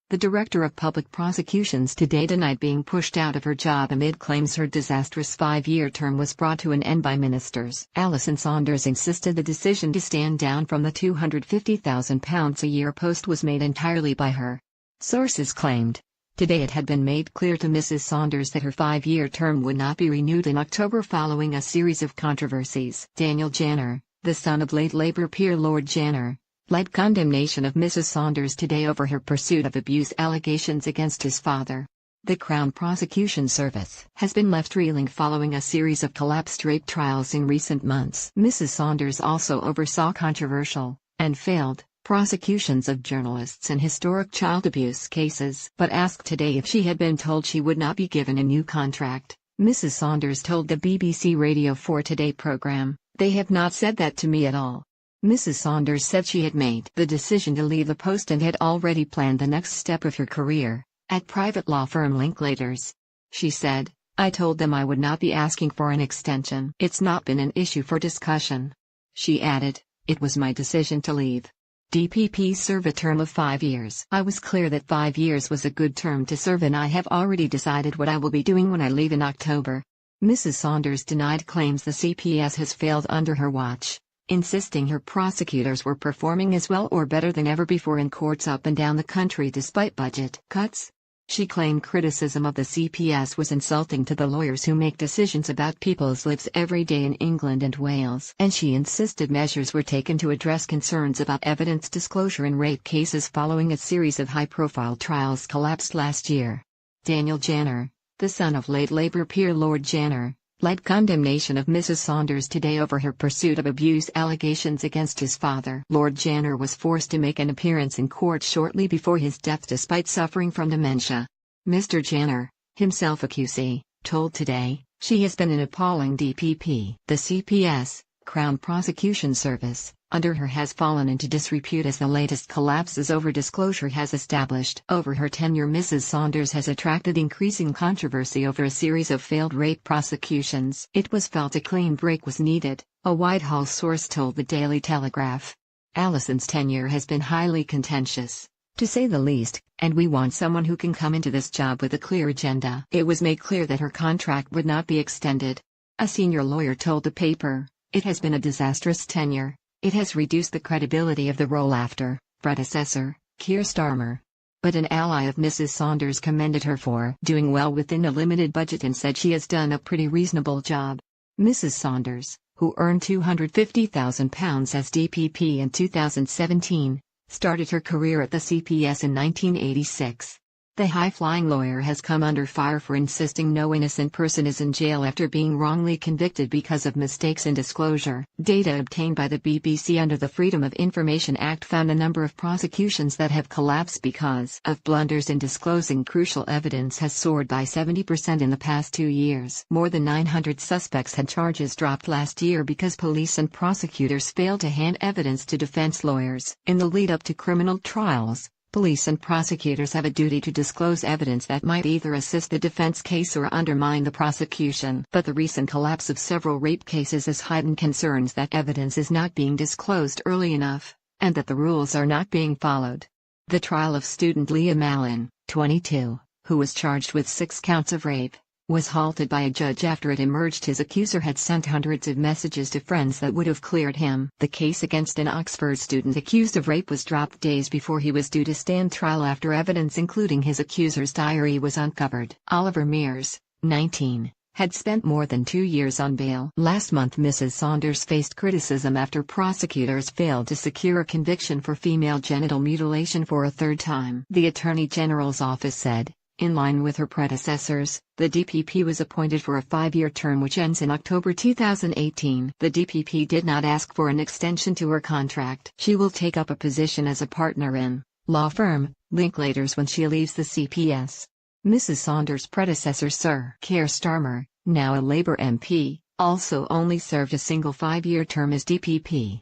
The Director of Public Prosecutions today denied being pushed out of her job amid claims her disastrous 5-year term was brought to an end by ministers. Alison Saunders insisted the decision to stand down from the £250,000 a year post was made entirely by her. Sources claimed. Today it had been made clear to Mrs Saunders that her 5-year term would not be renewed in October following a series of controversies. Daniel Janner, the son of late Labour peer Lord Janner, led condemnation of Mrs Saunders today over her pursuit of abuse allegations against his father. The Crown Prosecution Service has been left reeling following a series of collapsed rape trials in recent months. Mrs Saunders also oversaw controversial, and failed, prosecutions of journalists in historic child abuse cases. But asked today if she had been told she would not be given a new contract, Mrs Saunders told the BBC Radio 4 Today programme, "They have not said that to me at all." Mrs Saunders said she had made the decision to leave the post and had already planned the next step of her career, at private law firm Linklaters. She said, "I told them I would not be asking for an extension. It's not been an issue for discussion." She added, "It was my decision to leave. DPPs serve a term of 5 years. I was clear that 5 years was a good term to serve and I have already decided what I will be doing when I leave in October." Mrs Saunders denied claims the CPS has failed under her watch, insisting her prosecutors were performing as well or better than ever before in courts up and down the country despite budget cuts. She claimed criticism of the CPS was insulting to the lawyers who make decisions about people's lives every day in England and Wales, and she insisted measures were taken to address concerns about evidence disclosure in rape cases following a series of high-profile trials collapsed last year. Daniel Janner, the son of late Labour peer Lord Janner, led condemnation of Mrs Saunders today over her pursuit of abuse allegations against his father. Lord Janner was forced to make an appearance in court shortly before his death despite suffering from dementia. Mr Janner, himself a QC, told Today, "She has been an appalling DPP. The CPS, Crown Prosecution Service, under her has fallen into disrepute as the latest collapses over disclosure has established. Over her tenure Mrs Saunders has attracted increasing controversy over a series of failed rape prosecutions. It was felt a clean break was needed," a Whitehall source told the Daily Telegraph. "Alison's tenure has been highly contentious, to say the least, and we want someone who can come into this job with a clear agenda." It was made clear that her contract would not be extended. A senior lawyer told the paper, "It has been a disastrous tenure. It has reduced the credibility of the role after predecessor, Keir Starmer." But an ally of Mrs Saunders commended her for doing well within a limited budget and said she has done a pretty reasonable job. Mrs Saunders, who earned £250,000 as DPP in 2017, started her career at the CPS in 1986. The high-flying lawyer has come under fire for insisting no innocent person is in jail after being wrongly convicted because of mistakes in disclosure. Data obtained by the BBC under the Freedom of Information Act found a number of prosecutions that have collapsed because of blunders in disclosing crucial evidence has soared by 70% in the past 2 years. More than 900 suspects had charges dropped last year because police and prosecutors failed to hand evidence to defense lawyers. In the lead-up to criminal trials, police and prosecutors have a duty to disclose evidence that might either assist the defense case or undermine the prosecution. But the recent collapse of several rape cases has heightened concerns that evidence is not being disclosed early enough, and that the rules are not being followed. The trial of student Leah Mallon, 22, who was charged with 6 counts of rape, was halted by a judge after it emerged his accuser had sent hundreds of messages to friends that would have cleared him. The case against an Oxford student accused of rape was dropped days before he was due to stand trial after evidence including his accuser's diary was uncovered. Oliver Mears, 19, had spent more than 2 years on bail. Last month Mrs Saunders faced criticism after prosecutors failed to secure a conviction for female genital mutilation for a 3rd time. The Attorney General's office said, in line with her predecessors, the DPP was appointed for a 5-year term which ends in October 2018. The DPP did not ask for an extension to her contract. She will take up a position as a partner in law firm Linklaters when she leaves the CPS. Mrs Saunders' predecessor Sir Keir Starmer, now a Labour MP, also only served a single 5-year term as DPP.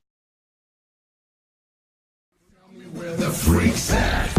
Where the freak's at.